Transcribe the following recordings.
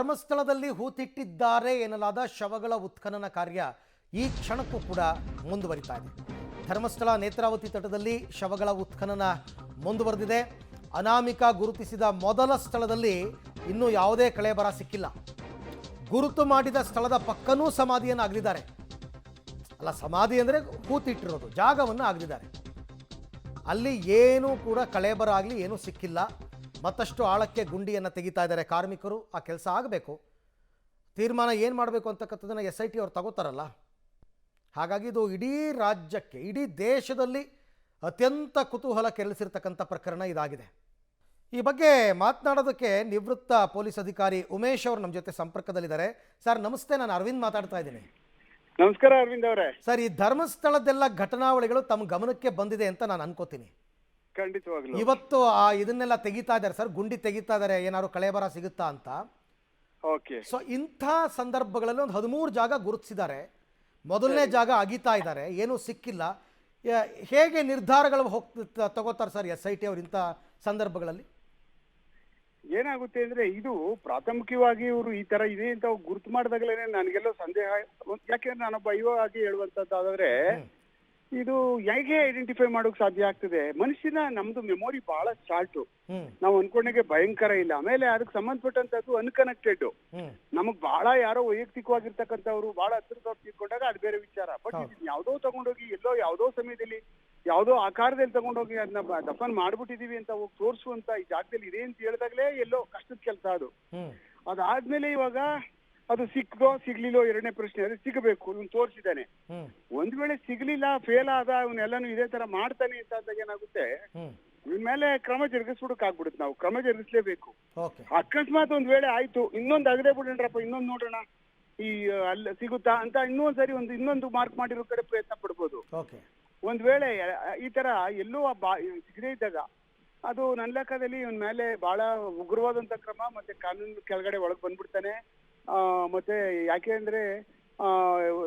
ಧರ್ಮಸ್ಥಳದಲ್ಲಿ ಹೂತಿಟ್ಟಿದ್ದಾರೆ ಎನ್ನಲಾದ ಶವಗಳ ಉತ್ಖನನ ಕಾರ್ಯ ಈ ಕ್ಷಣಕ್ಕೂ ಕೂಡ ಮುಂದುವರಿತಾ ಇದೆ. ಧರ್ಮಸ್ಥಳ ನೇತ್ರಾವತಿ ತಟದಲ್ಲಿ ಶವಗಳ ಉತ್ಖನನ ಮುಂದುವರೆದಿದೆ. ಅನಾಮಿಕ ಗುರುತಿಸಿದ ಮೊದಲ ಸ್ಥಳದಲ್ಲಿ ಇನ್ನೂ ಯಾವುದೇ ಕಳೆಬರ ಸಿಕ್ಕಿಲ್ಲ. ಗುರುತು ಮಾಡಿದ ಸ್ಥಳದ ಪಕ್ಕನೂ ಸಮಾಧಿಯನ್ನು ಅಗಲಿದ್ದಾರೆ. ಅಲ್ಲ, ಸಮಾಧಿ ಅಂದರೆ ಹೂತಿಟ್ಟಿರೋದು ಜಾಗವನ್ನು ಅಗಲಿದ್ದಾರೆ. ಅಲ್ಲಿ ಏನೂ ಕೂಡ ಕಳೆಬರ ಆಗಲಿ ಏನೂ ಸಿಕ್ಕಿಲ್ಲ. ಮತ್ತಷ್ಟು ಆಳಕ್ಕೆ ಗುಂಡಿಯನ್ನು ತೆಗಿತಾ ಇದ್ದಾರೆ ಕಾರ್ಮಿಕರು. ಆ ಕೆಲಸ ಆಗಬೇಕು. ತೀರ್ಮಾನ ಏನು ಮಾಡಬೇಕು ಅಂತಕ್ಕಂಥದ್ದನ್ನು SIT ಅವ್ರು ತಗೋತಾರಲ್ಲ. ಹಾಗಾಗಿ ಇದು ಇಡೀ ರಾಜ್ಯಕ್ಕೆ, ಇಡೀ ದೇಶದಲ್ಲಿ ಅತ್ಯಂತ ಕುತೂಹಲ ಕೆರಳಿಸಿರ್ತಕ್ಕಂಥ ಪ್ರಕರಣ ಇದಾಗಿದೆ. ಈ ಬಗ್ಗೆ ಮಾತನಾಡೋದಕ್ಕೆ ನಿವೃತ್ತ ಪೊಲೀಸ್ ಅಧಿಕಾರಿ ಉಮೇಶ್ ಅವರು ನಮ್ಮ ಜೊತೆ ಸಂಪರ್ಕದಲ್ಲಿದ್ದಾರೆ. ಸರ್ ನಮಸ್ತೆ, ನಾನು ಅರವಿಂದ್ ಮಾತಾಡ್ತಾ ಇದ್ದೀನಿ. ನಮಸ್ಕಾರ ಅರವಿಂದ್ ಅವರೇ. ಸರ್, ಈ ಧರ್ಮಸ್ಥಳದೆಲ್ಲ ಘಟನಾವಳಿಗಳು ತಮ್ಮ ಗಮನಕ್ಕೆ ಬಂದಿದೆ ಅಂತ ನಾನು ಅನ್ಕೋತೀನಿ. ಖಂಡಿತವಾಗ್ಲೂ ಇವತ್ತು ಇದನ್ನೆಲ್ಲ ತೆಗಿತಾ ಇದ್ದಾರೆ ಸರ್, ಗುಂಡಿ ತೆಗಿತಾ ಇದ್ದಾರೆ, ಏನಾದ್ರು ಕಳೆಬರ ಸಿಗುತ್ತಾ ಅಂತ. ಓಕೆ. ಸೊ ಇಂಥ ಸಂದರ್ಭಗಳಲ್ಲಿ ಒಂದು 13 ಜಾಗ ಗುರುತಿಸಿದ್ದಾರೆ. ಮೊದಲನೇ ಜಾಗ ಅಗಿತಾ ಇದ್ದಾರೆ, ಏನೂ ಸಿಕ್ಕಿಲ್ಲ. ಹೇಗೆ ನಿರ್ಧಾರಗಳು ತಗೋತಾರೆ ಸರ್ SIT ಅವರು ಇಂಥ ಸಂದರ್ಭಗಳಲ್ಲಿ? ಏನಾಗುತ್ತೆ ಅಂದ್ರೆ, ಇದು ಪ್ರಾಥಮಿಕವಾಗಿ ಇವರು ಈ ತರ ಇದೆ ಅಂತ ಗುರುತು ಮಾಡಿದಾಗಲೇ ನನಗೆಲ್ಲೋ ಸಂದೇಹ. ಯಾಕೆಂದ್ರೆ ನಾನೊಬ್ಬ ಆಗಿ ಹೇಳುವಂತದ್ದಾದ್ರೆ, ಇದು ಹೇಗೆ ಐಡೆಂಟಿಫೈ ಮಾಡೋಕ್ ಸಾಧ್ಯ ಆಗ್ತದೆ? ಮನುಷ್ಯನ ನಮ್ದು ಮೆಮೊರಿ ಬಹಳ ಶಾರ್ಟು. ನಾವು ಅನ್ಕೊಂಡಾಗೆ ಭಯಂಕರ ಇಲ್ಲ. ಆಮೇಲೆ ಅದಕ್ಕೆ ಸಂಬಂಧಪಟ್ಟಂತದ್ದು ಅನ್ಕನೆಕ್ಟೆಡ್. ನಮಗ್ ಬಹಳ ಯಾರೋ ವೈಯಕ್ತಿಕವಾಗಿರ್ತಕ್ಕಂಥವ್ರು ಬಹಳ ಹತ್ರದವ್ರು ತಿಳ್ಕೊಂಡಾಗ ಅದು ಬೇರೆ ವಿಚಾರ. ಬಟ್ ಯಾವ್ದೋ ತಗೊಂಡೋಗಿ ಎಲ್ಲೋ ಯಾವ್ದೋ ಸಮಯದಲ್ಲಿ ಯಾವ್ದೋ ಆಕಾರದಲ್ಲಿ ತಗೊಂಡೋಗಿ ಅದನ್ನ ದಫನ್ ಮಾಡ್ಬಿಟ್ಟಿದೀವಿ ಅಂತ ಹೋಗಿ ತೋರಿಸುವಂತ ಈ ಜಾಗದಲ್ಲಿ ಇದೆ ಅಂತ ಹೇಳಿದಾಗ್ಲೇ ಎಲ್ಲೋ ಕಷ್ಟದ ಕೆಲಸ ಅದು. ಅದಾದ್ಮೇಲೆ ಇವಾಗ ಅದು ಸಿಕ್ಕೋ ಸಿಗ್ಲಿಲ್ಲೋ ಎರಡನೇ ಪ್ರಶ್ನೆ. ಅದು ಸಿಗಬೇಕು, ಇವ್ನು ತೋರಿಸಿದ್ದಾನೆ. ಒಂದ್ ವೇಳೆ ಸಿಗ್ಲಿಲ್ಲ, ಫೇಲ್ ಆದ, ಇವನ್ನೆಲ್ಲಾನು ಇದೇ ತರ ಮಾಡ್ತಾನೆ ಅಂತ ಅಂದಾಗ ಏನಾಗುತ್ತೆ, ಇವನ್ ಮೇಲೆ ಕ್ರಮ ಜರುಗಿಸ್ಬಿಡಕ್ ನಾವು ಕ್ರಮ ಜರುಗಿಸ್ಲೇಬೇಕು. ಅಕಸ್ಮಾತ್ ಒಂದ್ ವೇಳೆ ಆಯ್ತು, ಇನ್ನೊಂದು ಅಗದೆ ಬಿಡೋಣಪ್ಪ, ಇನ್ನೊಂದು ನೋಡೋಣ ಈ ಅಲ್ಲಿ ಸಿಗುತ್ತಾ ಅಂತ ಇನ್ನೊಂದ್ಸರಿ ಇನ್ನೊಂದು ಮಾರ್ಕ್ ಮಾಡಿರೋ ಕಡೆ ಪ್ರಯತ್ನ ಪಡ್ಬೋದು. ಒಂದ್ ವೇಳೆ ಈ ತರ ಎಲ್ಲೋ ಸಿಗದೇ ಇದ್ದಾಗ ಅದು ನನ್ನ ಲೆಕ್ಕದಲ್ಲಿ ಇವನ್ ಮೇಲೆ ಬಹಳ ಉಗ್ರವಾದಂತ ಕ್ರಮ ಮತ್ತೆ ಕಾನೂನು ಕೆಳಗಡೆ ಒಳಗ್ ಬಂದ್ಬಿಡ್ತಾನೆ. ಮತ್ತೆ ಯಾಕೆ ಅಂದ್ರೆ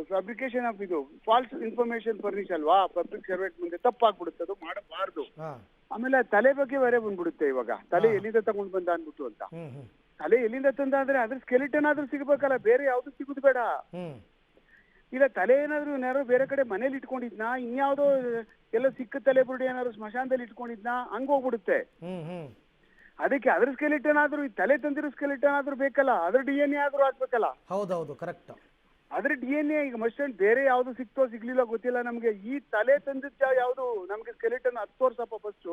ಫ್ಯಾಬ್ರಿಕೇಶನ್ ಆಫ್ ಇದು ಫಾಲ್ಸ್ ಇನ್ಫಾರ್ಮೇಶನ್ ಫರ್ನಿಶ್ ಅಲ್ವಾ, ಪಬ್ಲಿಕ್ ಸರ್ವೆಂಟ್ ಮುಂದೆ ತಪ್ಪಾಗ್ಬಿಡುತ್ತೆ, ಅದು ಮಾಡಬಾರ್ದು. ಆಮೇಲೆ ತಲೆ ಬಗ್ಗೆ ಬೇರೆ ಬಂದ್ಬಿಡುತ್ತೆ. ಇವಾಗ ತಲೆ ಎಲ್ಲಿಂದ ತಗೊಂಡ್ ಬಂದ ಅನ್ಬಿಟ್ಟು ಅಂತ. ತಲೆ ಎಲ್ಲಿಂದ ತಂದ ಅಂದ್ರೆ ಅದ್ರ ಸ್ಕೆಲಿಟನ್ ಆದ್ರೂ ಸಿಗ್ಬೇಕಲ್ಲ, ಬೇರೆ ಯಾವ್ದು ಸಿಗುದು ಬೇಡ. ಇಲ್ಲ ತಲೆ ಏನಾದ್ರು ಯಾರೋ ಬೇರೆ ಕಡೆ ಮನೇಲಿ ಇಟ್ಕೊಂಡಿದ್ನಾ, ಇನ್ಯಾವುದೋ ಎಲ್ಲ ಸಿಕ್ಕ ತಲೆ ಬುರುಡಿ ಏನಾದ್ರು ಸ್ಮಶಾನದಲ್ಲಿ ಇಟ್ಕೊಂಡಿದ್ನಾ, ಹಂಗ ಹೋಗ್ಬಿಡುತ್ತೆ. ಅದಕ್ಕೆ ಅದ್ರ ಸ್ಕೆಲಿಟನ್ ಆದ್ರೂ, ಈ ತಲೆ ತಂದಿರೋ ಸ್ಕೆಲಿಟನ್ ಆದ್ರೂ ಬೇಕಲ್ಲ, ಅದ್ರ DNA ಆದ್ರೂ ಹಾಕ್ಬೇಕಲ್ಲ. ಹೌದೌದು, ಕರೆಕ್ಟ್. ಅದ್ರ DNA ಈಗ ಮಸ್ಟ್ ಬೇರೆ ಯಾವ್ದು ಸಿಕ್ತೋ ಸಿಗ್ಲಿಲ್ಲ ಗೊತ್ತಿಲ್ಲ ನಮ್ಗೆ. ಈ ತಲೆ ತಂದಿದ್ದ ಯಾವ್ದು ನಮ್ಗೆ ಸ್ಕೆಲಿಟನ್ 10 ತೋರ್ಸಪ್ಪ ಫಸ್ಟ್.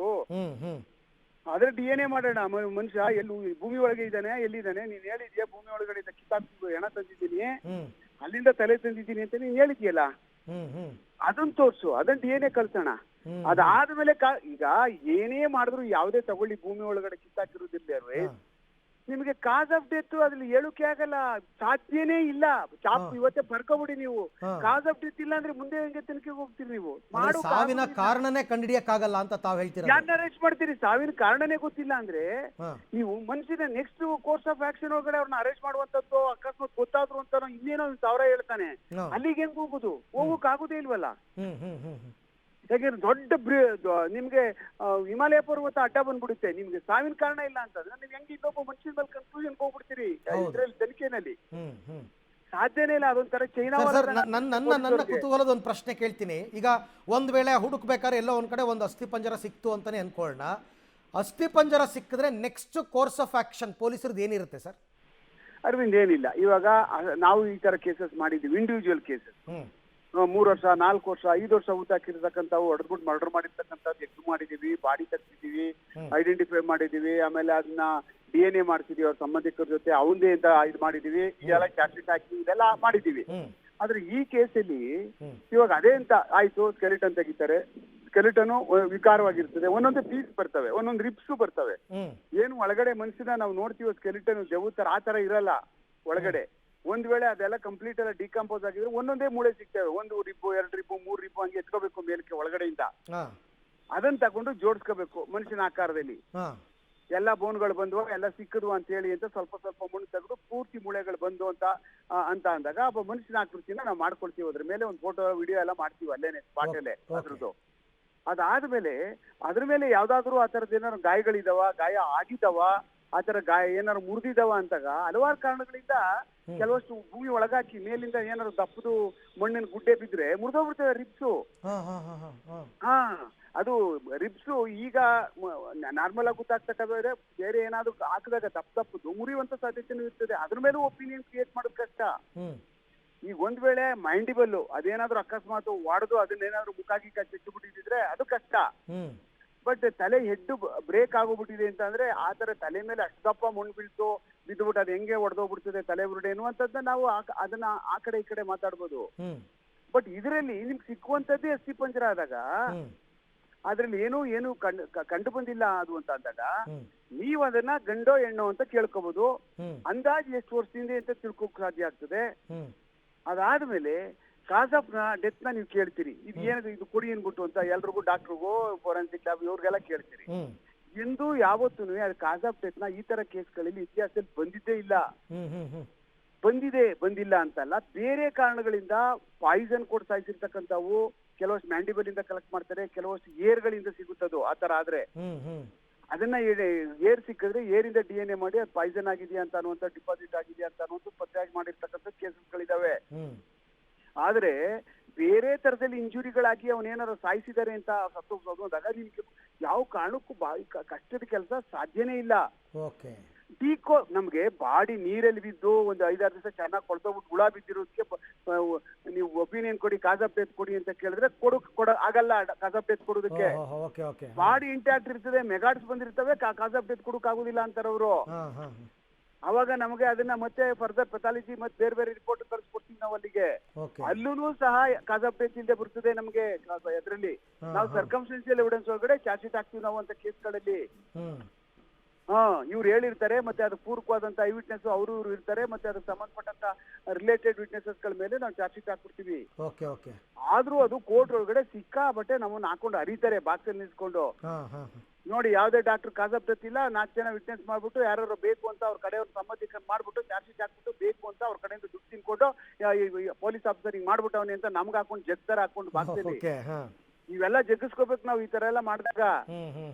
ಅದ್ರ DNA ಮಾಡೋಣ. ಮನುಷ್ಯ ಎಲ್ಲಿ ಭೂಮಿ ಒಳಗೆ ಇದ್ದಾನೆ, ಎಲ್ಲಿದ್ದಾನೆ, ನೀನ್ ಹೇಳಿದ್ಯಾ ಭೂಮಿ ಒಳಗಡೆ ಕಿತ್ತಾಕಿ ಹೆಣ ತಂದಿದ್ದೀನಿ, ಅಲ್ಲಿಂದ ತಲೆ ತಂದಿದ್ದೀನಿ ಅಂತ ನೀನ್ ಹೇಳಿದ್ಯಲ್ಲ, ಅದನ್ನ ತೋರ್ಸು, ಅದನ್ನ DNA ಕಳ್ಸೋಣ. ಅದಾದ್ಮೇಲೆ ಈಗ ಏನೇ ಮಾಡಿದ್ರು ಯಾವುದೇ ತಗೊಳ್ಳಿ, ಭೂಮಿ ಒಳಗಡೆ ಕಿತ್ತಾಕಿರೋದಿಲ್ಲ, ನಿಮ್ಗೆ ಕಾಸ್ ಆಫ್ ಡೆತ್ ಅದ್ರಲ್ಲಿ ಹೇಳೋಕೆ ಆಗಲ್ಲ, ಸಾಧ್ಯನೇ ಇಲ್ಲ. ಇವತ್ತೇ ಬರ್ಕೊಬಿಡಿ ನೀವು. ಕಾಸ್ ಆಫ್ ಡೆತ್ ಇಲ್ಲ ಅಂದ್ರೆ ಮುಂದೆ ಹೆಂಗೆ ತನಿಖೆಗೆ ಹೋಗ್ತೀರಿ ನೀವು? ಸಾವಿನ ಕಾರಣನೇ ಕಂಡುಹಿಡಿಯಕ್ಕಾಗಲ್ಲ ಅಂತ ತಾವ್ ಹೇಳ್ತೀರಾ? ಯಾರನ್ನ ಅರೆಸ್ಟ್ ಮಾಡ್ತೀರಿ? ಸಾವಿನ ಕಾರಣನೇ ಗೊತ್ತಿಲ್ಲ ಅಂದ್ರೆ ನೀವು ಮನುಷ್ಯನ ನೆಕ್ಸ್ಟ್ ಕೋರ್ಸ್ ಆಫ್ ಆಕ್ಷನ್ ಒಳಗಡೆ ಅವ್ರನ್ನ ಅರೆಸ್ಟ್ ಮಾಡುವಂತದ್ದು ಅಕಸ್ಮಾತ್ ಗೊತ್ತಾದ್ರು ಅಂತ ಇನ್ನೇನೋ 1000 ಹೇಳ್ತಾನೆ, ಅಲ್ಲಿಗೆ ಹೆಂಗ್ ಹೋಗುದು? ಹೋಗಕ್ ಆಗುದೇ ಇಲ್ವಲ್ಲ. ಯಾಕೆಂದ್ರೆ ದೊಡ್ಡ ನಿಮ್ಗೆ ಹಿಮಾಲಯ ಪರ್ವತ ಅಡ್ಡ ಬಂದ್ಬಿಡುತ್ತೆ, ನಿಮ್ಗೆ ಸಾವಿನ ಕಾರಣ ಇಲ್ಲ ಅಂತಂದ್ರೆ ನೀವ್ ಹೆಂಗೆ ಇನ್ನೊಬ್ಬ ಮನುಷ್ಯನ ಮೇಲೆ ಕನ್ಕ್ಲೂಷನ್ ಹೋಗ್ಬಿಡ್ತೀರಿ ಇದ್ರಲ್ಲಿ ತನಿಖೆನಲ್ಲಿ? ಸಾಧ್ಯನೇ ಇಲ್ಲ. ಅದೊಂಥರ ಚೈನಾ. ನನ್ನ ಕುತೂಹಲದ ಒಂದು ಪ್ರಶ್ನೆ ಕೇಳ್ತೀನಿ. ಈಗ ಒಂದ್ ವೇಳೆ ಹುಡುಕ್ಬೇಕಾದ್ರೆ ಎಲ್ಲೋ ಒಂದ್ ಕಡೆ ಒಂದು ಅಸ್ಥಿಪಂಜರ ಸಿಕ್ತು ಅಂತಾನೆ ಅನ್ಕೊಳ್ಳೋಣ. ಅಸ್ಥಿಪಂಜರ ಸಿಕ್ಕಿದ್ರೆ ನೆಕ್ಸ್ಟ್ ಕೋರ್ಸ್ ಆಫ್ ಆಕ್ಷನ್ ಪೊಲೀಸರದ್ದು ಏನಿರುತ್ತೆ ಸರ್? ಅರವಿಂದ್, ಏನಿಲ್ಲ. ಇವಾಗ ನಾವು ಈ ತರ ಕೇಸಸ್ ಮಾಡಿದ್ದೀವಿ, ಇಂಡಿವಿಜುವಲ್ ಕೇಸಸ್. 3 ವರ್ಷ 4 ವರ್ಷ 5 ವರ್ಷ ಊಟ ಹಾಕಿರ್ತಕ್ಕಂಥವು, ಹೊಡೆದ್ಬಿಟ್ಟು ಮರ್ಡರ್ ಮಾಡಿರ್ತಕ್ಕಂಥದ್ದು ಎದ್ದು ಮಾಡಿದೀವಿ, ಬಾಡಿ ತೆಗ್ದಿದೀವಿ, ಐಡೆಂಟಿಫೈ ಮಾಡಿದೀವಿ, ಆಮೇಲೆ ಅದನ್ನ DNA ಮಾಡ್ತಿದೀವಿ, ಅವ್ರ ಸಂಬಂಧಿಕರ ಜೊತೆ ಅವಂದೇ ಅಂತ ಇದು ಮಾಡಿದೀವಿ, ಇದೆಲ್ಲ ಕ್ಯಾಸೆಟ್ ಹಾಕಿ ಇದೆಲ್ಲ ಮಾಡಿದೀವಿ. ಆದ್ರೆ ಈ ಕೇಸಲ್ಲಿ ಇವಾಗ ಅದೇ ಅಂತ ಆಯ್ತು, ಸ್ಕೆಲಿಟನ್ ತೆಗಿತಾರೆ. ಸ್ಕೆಲಿಟನ್ ವಿಕಾರವಾಗಿರ್ತದೆ, ಒಂದೊಂದು ಪೀಸ್ ಬರ್ತವೆ, ಒಂದೊಂದು ರಿಪ್ಸ್ ಬರ್ತವೆ. ಏನು ಒಳಗಡೆ ಮನುಷ್ಯನ ನಾವು ನೋಡ್ತೀವಿ ಸ್ಕೆಲಿಟನ್ ಜವು ತರ ಆ ತರ ಇರಲ್ಲ ಒಳಗಡೆ. ಒಂದ್ ವೇಳೆ ಅದೆಲ್ಲ ಕಂಪ್ಲೀಟ್ ಎಲ್ಲ ಡಿಕಂಪೋಸ್ ಆಗಿದ್ರೆ ಒಂದೊಂದೇ ಮೂಳೆ ಸಿಗ್ತವೆ, 1 ರಿಬ್ಬು 2 ರಿಬ್ಬು 3 ರಿಬ್ಬು ಹಂಗೆ ಎತ್ಕೋಬೇಕು ಮೇಲಕ್ಕೆ ಒಳಗಡೆಯಿಂದ. ಅದನ್ನ ತಗೊಂಡು ಜೋಡಿಸ್ಕೋಬೇಕು ಮನುಷ್ಯನ ಆಕಾರದಲ್ಲಿ. ಎಲ್ಲಾ ಬೋನ್ಗಳು ಬಂದ್ವು, ಎಲ್ಲ ಸಿಕ್ಕದ್ವು ಅಂತ ಹೇಳಿ ಅಂತ ಸ್ವಲ್ಪ ಸ್ವಲ್ಪ ಮಣ್ಣು ತೆಗೆದು ಪೂರ್ತಿ ಮೂಳೆಗಳು ಬಂದು ಅಂತ ಅಂದಾಗ ಒಬ್ಬ ಮನುಷ್ಯನ ಆಕೃತಿನ ನಾವು ಮಾಡ್ಕೊಳ್ತೀವಿ. ಅದ್ರ ಮೇಲೆ ಒಂದು ಫೋಟೋ ವಿಡಿಯೋ ಎಲ್ಲ ಮಾಡ್ತೀವಿ ಅಲ್ಲೇನೆ ಸ್ಪಾಟಲ್ಲೇ ಅದ್ರದ್ದು. ಅದಾದ್ಮೇಲೆ ಅದ್ರ ಮೇಲೆ ಯಾವ್ದಾದ್ರು ಆ ತರದ ಏನಾದ್ರು ಗಾಯಗಳಿದಾವ, ಗಾಯ ಆಗಿದಾವ, ಆತರ ಏನಾರು ಮುರಿದಿದಾವ ಅಂತಾಗ ಹಲವಾರು ಕಾರಣಗಳಿಂದ ಕೆಲವಷ್ಟು ಭೂಮಿ ಒಳಗಾಕಿ ಮೇಲಿಂದ ಏನಾರು ದಪ್ಪದು ಮಣ್ಣಿನ ಗುಡ್ಡೆ ಬಿದ್ರೆ ಮುರಿದೋಗ್ಬಿಡ್ತವೆ ರಿಬ್ಸು. ಹಾ, ಅದು ರಿಬ್ಸು ಈಗ ನಾರ್ಮಲ್ ಆಗಿ ಗೊತ್ತಾಗ್ತಕ್ಕಂದ್ರೆ ಬೇರೆ ಏನಾದ್ರು ಹಾಕಿದಾಗ ದಪ್ಪದು ಮುರಿಯುವಂತ ಸಾಧ್ಯತೆನೂ ಇರ್ತದೆ. ಅದ್ರ ಮೇಲೂ ಒಪಿನಿಯನ್ ಕ್ರಿಯೇಟ್ ಮಾಡೋದು ಕಷ್ಟ. ಈಗ ಒಂದ್ ವೇಳೆ ಮೈಂಡಿಬಲ್ ಅದೇನಾದ್ರು ಅಕಸ್ಮಾತ್ ವಾಡದು ಅದನ್ನೇನಾದ್ರು ಮುಖಾಗಿ ಚೆಟ್ಟು ಬಿಟ್ಟಿದ್ರೆ ಅದು ಕಷ್ಟ. ಬಟ್ ತಲೆ ಹೆಡ್ ಬ್ರೇಕ್ ಆಗೋಗ್ಬಿಟ್ಟಿದೆ ಅಂತ ಅಂದ್ರೆ ಆ ತರ ತಲೆ ಮೇಲೆ ಅಷ್ಟು ದಪ್ಪ ಮಣ್ಣು ಬಿಡ್ತು ಬಿದ್ದುಬಿಟ್ಟು ಅದು ಹೆಂಗೆ ಒಡೆದೋಗ್ಬಿಡ್ತದೆ ತಲೆ ಬುರುಡೆ ಅನ್ನುವಂಥದ್ದನ್ನ ನಾವು ಅದನ್ನ ಆ ಕಡೆ ಈ ಕಡೆ ಮಾತಾಡ್ಬೋದು. ಬಟ್ ಇದರಲ್ಲಿ ನಿಮ್ಗೆ ಸಿಕ್ಕುವಂಥದ್ದೇ ಅಸ್ಥಿಪಂಜರ ಆದಾಗ ಅದ್ರಲ್ಲಿ ಏನು ಕಂಡು ಬಂದಿಲ್ಲ ಅದು ಅಂತ ಅಂದಾಗ ನೀವು ಅದನ್ನ ಗಂಡೋ ಹೆಣ್ಣೋ ಅಂತ ಕೇಳ್ಕೋಬಹುದು. ಅಂದಾಜು ಎಷ್ಟು ವರ್ಷದಿಂದ ಅಂತ ತಿಳ್ಕೊಕ್ ಸಾಧ್ಯ ಆಗ್ತದೆ. ಅದಾದ್ಮೇಲೆ ಕಾಸ್ ಆಫ್ ಡೆತ್ ನ ನೀವು ಕೇಳ್ತೀರಿ, ಇದು ಏನಿದೆ ಇದು ಕೊಡಿ ಅನ್ಬಿಟ್ಟು ಅಂತ ಎಲ್ರಿಗೂ ಡಾಕ್ಟರ್ಗೂ ಫೋರೆನ್ಸಿಕ್ ಲ್ಯಾಬ್ ಇವ್ರಿಗೆಲ್ಲ ಕೇಳ್ತೀರಿ. ಎಂದು ಯಾವತ್ತೂ ಅದು ಕಾಸ್ ಆಫ್ ಡೆತ್ ನ ಈ ತರ ಕೇಸ್ಗಳಲ್ಲಿ ಇತಿಹಾಸದಲ್ಲಿ ಬಂದಿದ್ದೇ ಇಲ್ಲ. ಬಂದಿಲ್ಲ ಅಂತಲ್ಲ, ಬೇರೆ ಕಾರಣಗಳಿಂದ ಪಾಯ್ಸನ್ ಕೊಟ್ಟು ಸಾಯಿಸಿರ್ತಕ್ಕಂಥವು ಕೆಲವಷ್ಟು ಮ್ಯಾಂಡಿಬಲ್ ಇಂದ ಕಲೆಕ್ಟ್ ಮಾಡ್ತಾರೆ, ಕೆಲವಷ್ಟು ಏರ್ಗಳಿಂದ ಸಿಗುತ್ತದು. ಆ ತರ ಆದ್ರೆ ಅದನ್ನ ಏರ್ ಸಿಕ್ಕಿದ್ರೆ ಏರಿಂದ DNA ಮಾಡಿ ಅದು ಪಾಯ್ಸನ್ ಆಗಿದೆಯಾ ಅಂತ ಅನ್ನುವಂತ ಡಿಪಾಸಿಟ್ ಆಗಿದೆಯಾ ಅಂತ ಅನ್ನುವಂಥ ಪತ್ತೆ ಮಾಡಿರ್ತಕ್ಕಂಥ ಕೇಸಸ್ಗಳಿದಾವೆ. ಆದ್ರೆ ಬೇರೆ ತರದಲ್ಲಿ ಇಂಜುರಿಗಳಾಗಿ ಅವನೇನಾರು ಸಾಯಿಸಿದ್ದಾರೆ ಅಂತ ಸತ್ತೋಗ್ಸೋದು ಅಂದಾಗ ನಿಮ್ಗೆ ಯಾವ ಕಾರಣಕ್ಕೂ ಕಷ್ಟದ ಕೆಲಸ ಸಾಧ್ಯನೇ ಇಲ್ಲ. ನಮ್ಗೆ ಬಾಡಿ ನೀರಲ್ಲಿ ಬಿದ್ದು ಒಂದು 5-6 ದಿವಸ ಚೆನ್ನಾಗಿ ಕೊಳ್ತೋಗ್ಬಿಟ್ಟು ಹುಳ ಬಿದ್ದಿರೋದಕ್ಕೆ ನೀವು ಒಪಿನಿಯನ್ ಕೊಡಿ ಕಾಸ್ ಆಫ್ ಡೆತ್ ಕೊಡಿ ಅಂತ ಕೇಳಿದ್ರೆ ಆಗಲ್ಲ. ಕಾಸ್ ಆಫ್ ಡೆತ್ ಕೊಡೋದಕ್ಕೆ ಬಾಡಿ ಇಂಟ್ಯಾಕ್ಟ್ ಇರ್ತದೆ, ಮೆಗಾಟ್ಸ್ ಬಂದಿರ್ತವೆ, ಕಾಸ್ ಆಫ್ ಡೆತ್ ಕೊಡಕ್ ಆಗುದಿಲ್ಲ ಅಂತಾರವ್ರು. ಅವಾಗ ನಮಗೆ ಅದನ್ನ ಮತ್ತೆ ಫರ್ದರ್ ಪೆಥಾಲಜಿ ಮತ್ತೆ ಬೇರೆ ಬೇರೆ ರಿಪೋರ್ಟ್ ಕಳ್ಸಿಕೊಡ್ತೀವಿ ನಾವು ಅಲ್ಲಿಗೆ. ಅಲ್ಲೂ ಸಹ ಕಾಸ್ ಆಫ್ ಡೆತ್ ಇಲ್ಲದೆ ಬರ್ತದೆ ನಮ್ಗೆ. ಅದರಲ್ಲಿ ನಾವು ಸರ್ಕಮ್ಸ್ಟೆನ್ಷಿಯಲ್ ಎವಿಡೆನ್ಸ್ ಒಳಗಡೆ ಚಾರ್ಜ್ ಶೀಟ್ ಹಾಕ್ತೀವಿ ನಾವು ಅಂತ ಕೇಸ್ಗಳಲ್ಲಿ. ಇವ್ರು ಹೇಳಿರ್ತಾರೆ, ಮತ್ತೆ ಅದು ಪೂರ್ವಕವಾದಂತ ಐ ವಿಟ್ನೆಸ್ ಅವರು ಇವ್ರು ಇರ್ತಾರೆ, ಮತ್ತೆ ಅದಕ್ಕೆ ಸಂಬಂಧಪಟ್ಟಂತ ರಿಲೇಟೆಡ್ ವಿಟ್ನೆಸಸ್ ಗಳ ಮೇಲೆ ನಾವು ಚಾರ್ಜ್ ಶೀಟ್ ಹಾಕ್ಬಿಡ್ತೀವಿ. ಆದ್ರೂ ಅದು ಕೋರ್ಟ್ ಒಳಗಡೆ ಸಿಕ್ಕಾಬಟ್ಟೆ ನಮ್ಮನ್ನ ಹಾಕೊಂಡು ಹರಿತಾರೆ ಬಾಕ್ಸ್ ಅಲ್ಲಿ ನಿಲ್ಸ್ಕೊಂಡು. ನೋಡಿ ಯಾವ್ದೇ ಡಾಕ್ಟರ್ ಕಾಸ್ ಆಫ್ ಡೆತ್ ಇಲ್ಲ, 4 ಜನ ವಿಟ್ನೆಸ್ ಮಾಡ್ಬಿಟ್ಟು ಯಾರು ಬೇಕು ಅಂತ ಅವ್ರ ಕಡೆಯವ್ರ ಸಮ್ಮತಿಕರಣ ಮಾಡ್ಬಿಟ್ಟು ಚಾರ್ಜ್ ಶೀಟ್ ಹಾಕ್ಬಿಟ್ಟು ಬೇಕು ಅಂತ ಅವ್ರ ಕಡೆಯಿಂದ ದುಡ್ಡು ತಿನ್ಕೊಂಡು ಪೊಲೀಸ್ ಆಫೀಸರ್ ಹಿಂಗ್ ಮಾಡ್ಬಿಟ್ಟವನಿ ಅಂತ ನಮ್ಗೆ ಹಾಕೊಂಡು ಜಗ್ತರ ಹಾಕೊಂಡು ಬಾಕ್ಸ್ ಅಲ್ಲಿ ಇವೆಲ್ಲ ಜಗ್ಗಿಸ್ಕೋಬೇಕು ನಾವು ಈ ತರ ಎಲ್ಲ ಮಾಡಿದಾಗ.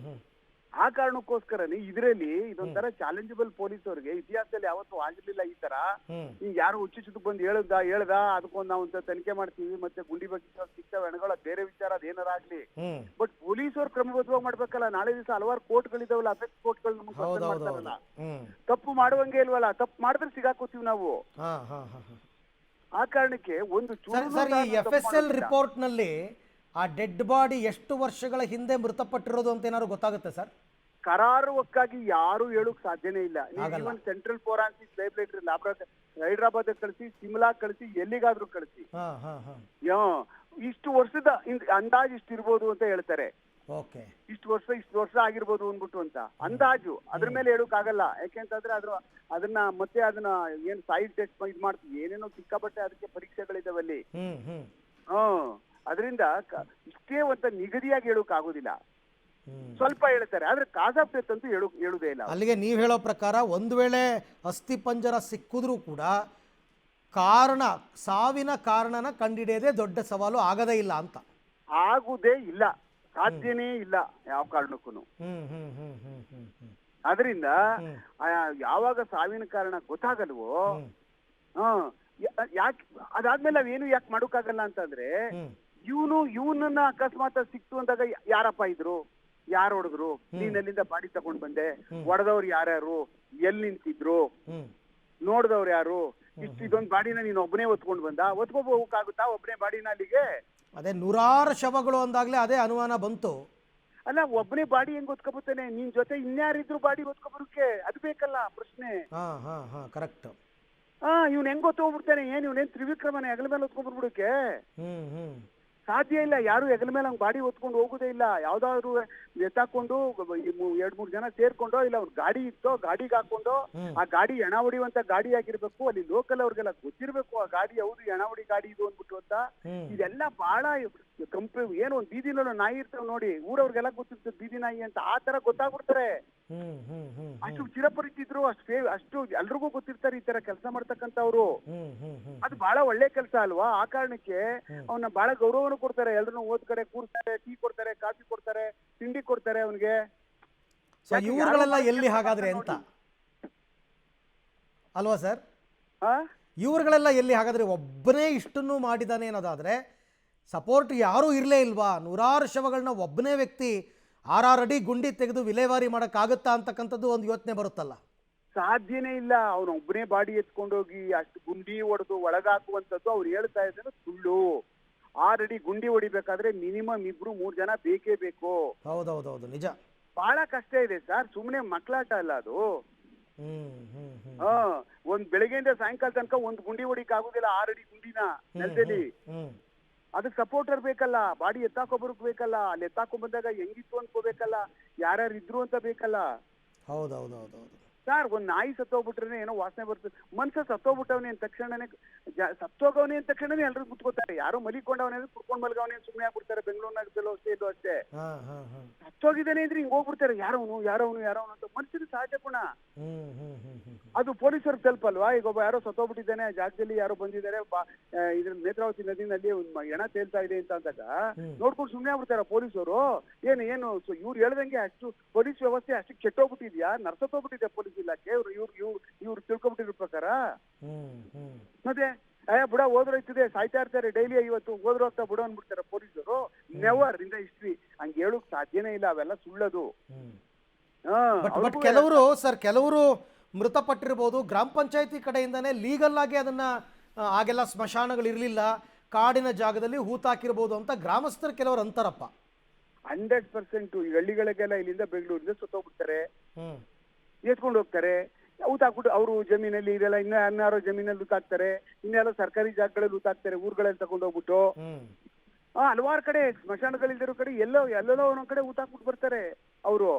ಆ ಕಾರಣಕ್ಕೋಸ್ಕರನೇ ಇದರಲ್ಲಿ ಇದೊಂಥರ ಚಾಲೆಂಜಬಲ್ ಪೊಲೀಸ್ ಅವ್ರಿಗೆ ಇತಿಹಾಸದಲ್ಲಿ ಯಾವತ್ತೂ ಆಗಿರ್ಲಿಲ್ಲ ಈ ತರ. ಹಿಂಗ್ ಯಾರು ಹುಚ್ಚುಚ್ಚು ಬಂದು ಹೇಳ್ದ ಅದಕ್ಕೊಂದು ನಾವು ತನಿಖೆ ಮಾಡ್ತೀವಿ ಮತ್ತೆ ಗುಂಡಿ ಬಗ್ಗೆ ಸಿಗ್ತಾವೆ ಹೆಣಗಳ ಬೇರೆ ವಿಚಾರ ಅದೇನಾರ ಆಗ್ಲಿ. ಬಟ್ ಪೊಲೀಸ್ ಅವ್ರು ಕ್ರಮಬದ್ಧವಾಗಿ ಮಾಡ್ಬೇಕಲ್ಲ. ನಾಳೆ ದಿವಸ ಹಲವಾರು ಕೋರ್ಟ್ಗಳಿದಾವಲ್ಲ, ಅಪೆಕ್ಸ್ ಕೋರ್ಟ್ಗಳು ನಮ್ಗೆ ಮಾಡ್ತಾರಲ್ಲ, ತಪ್ಪು ಮಾಡುವಂಗೆ ಇಲ್ವಲ್ಲ, ತಪ್ಪು ಮಾಡಿದ್ರೆ ಸಿಗಾಕೋತೀವಿ ನಾವು. ಆ ಕಾರಣಕ್ಕೆ ಒಂದು FSL ರಿಪೋರ್ಟ್ ನಲ್ಲಿ ಆ ಡೆಡ್ ಬಾಡಿ ಎಷ್ಟು ವರ್ಷಗಳ ಹಿಂದೆ ಮೃತಪಟ್ಟಿರೋದು ಅಂತ ಏನಾದ್ರು ಗೊತ್ತಾಗುತ್ತೆ ಸರ್? ಕರಾರುವಕ್ಕಾಗಿ ಯಾರು ಹೇಳಕ್ ಸಾಧ್ಯನೇ ಇಲ್ಲ. Even central forensic laboratory Hyderabad ಕಳಿಸಿ, ಸಿಮ್ಲಾ ಕಳಿಸಿ, ಎಲ್ಲಿಗಾದ್ರೂ ಕಳಿಸಿ, ಇಷ್ಟು ವರ್ಷದ ಅಂದಾಜು ಇಷ್ಟು ಇರ್ಬೋದು ಅಂತ ಹೇಳ್ತಾರೆ. ಇಷ್ಟು ವರ್ಷ ಆಗಿರ್ಬೋದು ಅನ್ಬಿಟ್ಟು ಅಂತ ಅಂದಾಜು. ಅದ್ರ ಮೇಲೆ ಹೇಳಕ್ ಆಗಲ್ಲ. ಯಾಕೆಂತಂದ್ರೆ ಅದನ್ನ ಮತ್ತೆ ಅದನ್ನ ಏನ್ ಸೈಡ್ ಟೆಸ್ಟ್ ಇದ್ ಮಾಡ್ತೀವಿ, ಏನೇನೋ ಸಿಕ್ಕಾಪಟ್ಟೆ ಅದಕ್ಕೆ ಪರೀಕ್ಷೆಗಳಿದಾವೆ ಅಲ್ಲಿ. ಅದರಿಂದ ಇಷ್ಟೇ ಒಂದು ನಿಗದಿಯಾಗಿ ಹೇಳಕ್ ಆಗುದಿಲ್ಲ. ಸ್ವಲ್ಪ ಹೇಳ್ತಾರೆ, ಆದ್ರೆ ಕಾಸ್ ಆಫ್ ಡೆತ್ ಅಂತೂ ಹೇಳುದೇ ಇಲ್ಲ. ಅಲ್ಲಿಗೆ ನೀವ್ ಹೇಳೋ ಪ್ರಕಾರ ಒಂದು ವೇಳೆ ಅಸ್ಥಿ ಪಂಜರ ಸಿಕ್ಕಿದ್ರೂ ಕೂಡ ಸಾವಿನ ಕಾರಣನ ಕಂಡಿಡಿಯದೆ ದೊಡ್ಡ ಸವಾಲು ಆಗದೇ ಇಲ್ಲ ಅಂತ. ಆಗುದೇ ಇಲ್ಲ, ಸಾಧ್ಯನೇ ಇಲ್ಲ ಯಾವ ಕಾರಣಕ್ಕೂ. ಅದರಿಂದ ಯಾವಾಗ ಸಾವಿನ ಕಾರಣ ಗೊತ್ತಾಗಲ್ವೋ, ಯಾಕೆ ಅದಾದ್ಮೇಲೆ ನಾವೇನು ಯಾಕೆ ಮಾಡೋಕ್ಕಾಗಲ್ಲ ಅಂತಂದ್ರೆ, ಇವನನ್ನ ಅಕಸ್ಮಾತ್ ಸಿಕ್ತು ಅಂದಾಗ ಯಾರಪ್ಪ ಇದ್ರು, ಯಾರು ಹೊಡೆದ್ರು, ನೀನ್ ಅಲ್ಲಿಂದ ಬಾಡಿ ತಗೊಂಡ್ ಬಂದೆ, ಹೊಡೆದವ್ರು ಯಾರ್ಯಾರು, ಎಲ್ಲಿ ನಿಂತಿದ್ರು, ನೋಡ್ದವ್ರು ಯಾರು, ಇದೊಂದ್ ಬಾಡಿನ ನೀನ್ ಒಬ್ಬನೇ ಒತ್ಕೊಂಡ್ ಹೋಗಕ್ಕಾಗುತ್ತಾ ಒಬ್ಬನೇ ಬಾಡಿನ ಅಲ್ಲಿಗೆ? ಅದೇ 100 ಶವಗಳು ಅಂದಾಗ್ಲೇ ಅದೇ ಅನುಮಾನ ಬಂತು. ಅಲ್ಲ, ಒಬ್ಬನೇ ಬಾಡಿ ಹೆಂಗ್ ಒತ್ಕೊಬತ್ತೇನೆ, ನಿನ್ ಜೊತೆ ಇನ್ಯಾರಿದ್ರು ಬಾಡಿ ಒತ್ಕೊಬರೋಕೆ? ಅದು ಬೇಕಲ್ಲ ಪ್ರಶ್ನೆ. ಕರೆಕ್ಟ್. ಇವ್ನ ಹೆಂಗ್ ಗೊತ್ತೋಗ್ಬಿಡ್ತಾನೆ? ಇವ್ನೇನ್ ತ್ರಿವಿಕ್ರಮನೆ ಹೆಗಲ ಮೇಲೆ ಹೊತ್ಕೊಂಡ್ಬಿಡ್ಬಿಡಕ್ಕೆ ಸಾಧ್ಯ ಇಲ್ಲ. ಯಾರು ಹೆಗಲ ಮೇಲೆ ಹಂಗ್ ಬಾಡಿ ಹೊತ್ಕೊಂಡು ಹೋಗುದೇ ಇಲ್ಲ. ಯಾವ್ದಾದ್ರು ಎತ್ತಾಕೊಂಡು 2-3 ಜನ ಸೇರ್ಕೊಂಡು, ಇಲ್ಲ ಅವ್ರ ಗಾಡಿ ಇತ್ತೋ ಗಾಡಿಗೆ ಹಾಕೊಂಡು, ಆ ಗಾಡಿ ಎಣ ಹೊಡಿಯುವಂತ ಗಾಡಿ ಆಗಿರ್ಬೇಕು, ಅಲ್ಲಿ ಲೋಕಲ್ ಅವ್ರಿಗೆಲ್ಲ ಗೊತ್ತಿರ್ಬೇಕು ಆ ಗಾಡಿ ಹೌದು ಎಣ ಹೊಡಿ ಗಾಡಿ ಇದು ಅಂದ್ಬಿಟ್ಟು ಅಂತ. ಇದೆಲ್ಲ ಬಹಳ ಏನೋ ಒಂದ್ ಬೀದಿನಲ್ಲ ನಾಯಿ ಇರ್ತಾವ ನೋಡಿ, ಊರವ್ರಿಗೆಲ್ಲ ಗೊತ್ತಿರ್ತದೆ ಬೀದಿ ನಾಯಿ ಅಂತ, ಆ ತರ ಗೊತ್ತಾಗ್ಬಿಡ್ತಾರೆ. ಅಷ್ಟು ಚಿರಪರಿಚಿತರು, ಅಷ್ಟು ಎಲ್ರಿಗೂ ಗೊತ್ತಿರ್ತಾರೆ ಈ ತರ ಕೆಲಸ ಮಾಡ್ತಕ್ಕಂಥವ್ರು. ಅದು ಬಹಳ ಒಳ್ಳೆ ಕೆಲಸ ಅಲ್ವಾ? ಆ ಕಾರಣಕ್ಕೆ ಅವನ್ನ ಬಹಳ ಗೌರವನು ಕೊಡ್ತಾರೆ. ಎಲ್ರು ಓದ್ ಕಡೆ ಕೂರ್ತಾರೆ, ಟೀ ಕೊಡ್ತಾರೆ, ಕಾಫಿ ಕೊಡ್ತಾರೆ, ತಿಂಡಿ ಕೊಡ್ತಾರೆ ಅವನಿಗೆ. ಇವರುಗಳೆಲ್ಲ ಎಲ್ಲಿ ಹಾಗಾದ್ರೆ ಅಂತ ಅಲ್ವಾ ಸರ್? ಆ ಇವ್ರುಗಳೆಲ್ಲ ಎಲ್ಲಿ ಹಾಗಾದರೆ ಒಬ್ಬನೇ ಇಷ್ಟನ್ನು ಮಾಡಿದ್ದಾನೆ ಅನ್ನೋದಾದರೆ ಸಪೋರ್ಟ್ ಯಾರೂ ಇರಲೇ ಇಲ್ವಾ? ನೂರಾರು ಶವಗಳನ್ನ ಒಬ್ಬನೇ ವ್ಯಕ್ತಿ 6 ಅಡಿ ಗುಂಡಿ ತೆಗೆದು ವಿಲೇವಾರಿ ಮಾಡೋಕ್ಕಾಗುತ್ತಾ ಅಂತಕ್ಕಂಥದ್ದು ಒಂದು ಯೋಚನೆ ಬರುತ್ತಲ್ಲ. ಸಾಧ್ಯನೇ ಇಲ್ಲ. ಅವನೊಬ್ಬನೇ ಬಾಡಿ ಎತ್ಕೊಂಡೋಗಿ ಅಷ್ಟು ಗುಂಡಿ ಹೊಡೆದು ಒಳಗಾಕುವಂಥದ್ದು ಅವ್ರು ಹೇಳ್ತಾ ಇದ್ದಾರೆ ಸುಳ್ಳು. 6 ಅಡಿ ಗುಂಡಿ ಹೊಡಿಬೇಕಾದ್ರೆ ಮಿನಿಮಮ್ 2-3 ಜನ ಬೇಕೇ ಬೇಕು. ಹೌದೌದೌದು, ನಿಜ. ಬಹಳ ಕಷ್ಟ ಇದೆ ಸರ್, ಸುಮ್ಮನೆ ಮಕ್ಕಳಾಟ ಅಲ್ಲ ಅದು. ಒಂದ್ ಬೆಳಗ್ಗೆಯಿಂದ ಸಾಯಂಕಾಲ ತನಕ ಒಂದ್ ಗುಂಡಿ ಹೊಡಿಕ್ ಆಗುದಿಲ್ಲ 6 ಅಡಿ ಗುಂಡಿನ ನೆಲದಲ್ಲಿ. ಅದಕ್ಕೆ ಸಪೋರ್ಟರ್ ಬೇಕಲ್ಲ, ಬಾಡಿ ಎತ್ತಾಕೊಬ್ಬರಿಗೆ ಬೇಕಲ್ಲ, ಅಲ್ಲಿ ಎತ್ತಾಕೊಂಡ್ ಬಂದಾಗ ಹೆಂಗಿತ್ತು ಅನ್ಕೋಬೇಕಲ್ಲ, ಯಾರ್ಯಾರು ಇದ್ರು ಅಂತ ಬೇಕಲ್ಲ. ಹೌದೌದೌದೌದು ಸರ್, ಒಂದ್ ನಾಯಿ ಸತ್ತೋಗ್ಬಿಟ್ರೆ ಏನೋ ವಾಸನೆ ಬರ್ತದೆ. ಮನುಷ್ಯ ಸತ್ತೋಗ್ಬಿಟ್ಟವನೇ ಅಂದ ತಕ್ಷಣನೇ, ಸತ್ತೋಗವನೇ ಅಂದ ತಕ್ಷಣನೇ ಎಲ್ರು ಕುತ್ಕೋತಾರೆ. ಯಾರೋ ಮಲಿಕೊಂಡವನೇ ಕುತ್ಕೊಂಡ್ ಮಲ್ಗವನೇ ಸುಮ್ಮನೆ ಆಗ್ಬಿಡ್ತಾರೆ. ಬೆಂಗಳೂರಿನಾಗದಲ್ಲೋ ಅಷ್ಟೇ ಇದು ಅಷ್ಟೇ. ಸತ್ತೋಗಿದ್ದಾನೆ ಅಂದ್ರೆ ಹಿಂಗ್ ಹೋಗ್ಬಿಡ್ತಾರೆ, ಯಾರವನು ಅಂತ. ಮನುಷ್ಯನ ಸಹಜ ಗುಣ ಅದು. ಪೊಲೀಸರು ತಲುಪಲ್ವಾ? ಈಗ ಒಬ್ಬ ಯಾರೋ ಸತ್ತೋಗ್ಬಿಟ್ಟಿದ್ದಾನೆ, ಆ ಜಾಗದಲ್ಲಿ ಯಾರೋ ಬಂದಿದ್ದಾರೆ, ಇದ್ರ ನೇತ್ರಾವತಿ ನದಿನಲ್ಲಿ ಹೆಣ ತೇಲ್ತಾ ಇದೆ ಅಂತ ಅಂದಾಗ ನೋಡ್ಕೊಂಡು ಸುಮ್ಮನೆ ಆಗ್ಬಿಡ್ತಾರ ಪೊಲೀಸರು. ಏನು ಇವ್ರು ಹೇಳ್ದಂಗೆ ಅಷ್ಟು ಪೊಲೀಸ್ ವ್ಯವಸ್ಥೆ ಅಷ್ಟು ಕೆಟ್ಟೋಗ್ಬಿಟ್ಟಿದ್ಯಾ, ನರ್ಸತ್ತೋಗ್ಬಿಟ್ಟಿದೆ ಪೊಲೀಸ್ ಇಲಾಖೆ. ಇವ್ರು ತಿಳ್ಕೊಬಿಟ್ಟಿರೋ ಪ್ರಕಾರ ಮತ್ತೆ ಬುಡ ಹೋದ್ರೈತಿದೆ, ಸಾಯ್ತಾ ಇರ್ತಾರೆ ಡೈಲಿ. ಇವತ್ತು ಹೋದ್ರು ಹೋಗ್ತಾ ಬುಡ ಅಂದ್ಬಿಡ್ತಾರೆ ಪೊಲೀಸರು. Never in the history. ಹಂಗೆ ಹೇಳಕ್ ಸಾಧ್ಯನೇ ಇಲ್ಲ, ಅವೆಲ್ಲ ಸುಳ್ಳದು. ಬಟ್ ಕೆಲವರು ಮೃತಪಟ್ಟಿರ್ಬೋದು, ಗ್ರಾಮ ಪಂಚಾಯತಿ ಕಡೆಯಿಂದಾನೇ ಲೀಗಲ್ ಆಗಿ ಅದನ್ನ ಆಗೆಲ್ಲ ಸ್ಮಶಾನಗಳು ಇರಲಿಲ್ಲ, ಕಾಡಿನ ಜಾಗದಲ್ಲಿ ಹೂತಾಕಿರ್ಬೋದು ಅಂತ ಗ್ರಾಮಸ್ಥರು ಕೆಲವರು ಅಂತಾರಪ್ಪ. 100% ಈ ಹಳ್ಳಿಗಳಿಗೆಲ್ಲ ಇಲ್ಲಿಂದ ಬೆಂಗಳೂರಿಂದ ಸುತ್ತೋಗ್ಬಿಡ್ತಾರೆ, ಎತ್ಕೊಂಡು ಹೋಗ್ತಾರೆ, ಊತಾಕ್ಬಿಟ್ಟು ಅವರು ಜಮೀನಲ್ಲಿ ಇದೆಲ್ಲ ಇನ್ನಾರೋ ಜಮೀನಲ್ಲಿ ಊತಾಕ್ತಾರೆ, ಇನ್ನೆಲ್ಲ ಸರ್ಕಾರಿ ಜಾಗಗಳಲ್ಲಿ ಊತಾಕ್ತಾರೆ, ಊರುಗಳಲ್ಲಿ ತಗೊಂಡು ಹೋಗ್ಬಿಟ್ಟು. ಹಲವಾರು ಕಡೆ ಸ್ಮಶಾನಗಳಿಲ್ದಿರೋ ಕಡೆ ಎಲ್ಲೋ ಒಂದೊಂದ್ ಕಡೆ ಊತಾಕ್ಬಿಟ್ಟು ಬರ್ತಾರೆ ಅವರು.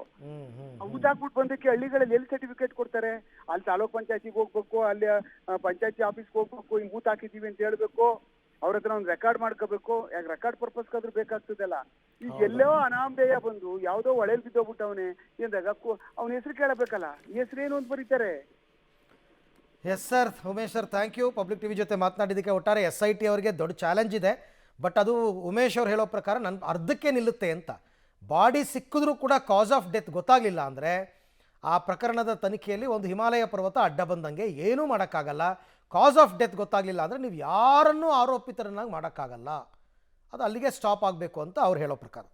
ಊತಾಕ್ಬಿಟ್ಟು ಬಂದಕ್ಕೆ ಹಳ್ಳಿಗಳಲ್ಲಿ ಎಲ್ಲಿ ಸರ್ಟಿಫಿಕೇಟ್ ಕೊಡ್ತಾರೆ? ಅಲ್ಲಿ ತಾಲೂಕ್ ಪಂಚಾಯತಿಗೆ ಹೋಗ್ಬೇಕು, ಅಲ್ಲಿ ಪಂಚಾಯತಿ ಆಫೀಸ್ಗೆ ಹೋಗ್ಬೇಕು, ಹಿಂಗ್ ಊತ ಹಾಕಿದೀವಿ ಅಂತ ಹೇಳ್ಬೇಕು, ಅವ್ರ ಹತ್ರ ಒಂದು ರೆಕಾರ್ಡ್ ಮಾಡ್ಕೋಬೇಕು. ಯಾಕೆ ರೆಕಾರ್ಡ್ ಪರ್ಪಸ್ಗಾದ್ರೂ ಬೇಕಾಗ್ತದಲ್ಲ. ಈಗ ಎಲ್ಲೋ ಅನಾಮಧೇಯ ಬಂದು ಯಾವ್ದೋ ಹೊಳೆಲ್ ಬಿದ್ದೋಗ್ಬಿಟ್ಟವನೇ ಎಂದಾಗ ಅವನ ಹೆಸರು ಕೇಳಬೇಕಲ್ಲ, ಹೆಸರೇನು ಅಂತ ಬರೀತಾರೆ. Yes sir, Umesh sir, thank you. Public TV ಜೊತೆ ಮಾತನಾಡಿದ್ದಕ್ಕೆ. ಒಟ್ಟಾರೆ SIT ಅವರಿಗೆ ದೊಡ್ಡ ಚಾಲೆಂಜ್ ಇದೆ, ಬಟ್ ಅದು ಉಮೇಶ್ ಅವ್ರು ಹೇಳೋ ಪ್ರಕಾರ ನನ್ನ ಅರ್ಧಕ್ಕೆ ನಿಲ್ಲುತ್ತೆ ಅಂತ. ಬಾಡಿ ಸಿಕ್ಕಿದ್ರೂ ಕೂಡ ಕಾಸ್ ಆಫ್ ಡೆತ್ ಗೊತ್ತಾಗಲಿಲ್ಲ ಅಂದರೆ ಆ ಪ್ರಕರಣದ ತನಿಖೆಯಲ್ಲಿ ಒಂದು ಹಿಮಾಲಯ ಪರ್ವತ ಅಡ್ಡ ಬಂದಂಗೆ, ಏನೂ ಮಾಡೋಕ್ಕಾಗಲ್ಲ. ಕಾಸ್ ಆಫ್ ಡೆತ್ ಗೊತ್ತಾಗಲಿಲ್ಲ ಅಂದರೆ ನೀವು ಯಾರನ್ನೂ ಆರೋಪಿತರನ್ನಾಗಿ ಮಾಡೋಕ್ಕಾಗಲ್ಲ. ಅದು ಅಲ್ಲಿಗೆ ಸ್ಟಾಪ್ ಆಗಬೇಕು ಅಂತ ಅವ್ರು ಹೇಳೋ ಪ್ರಕಾರ.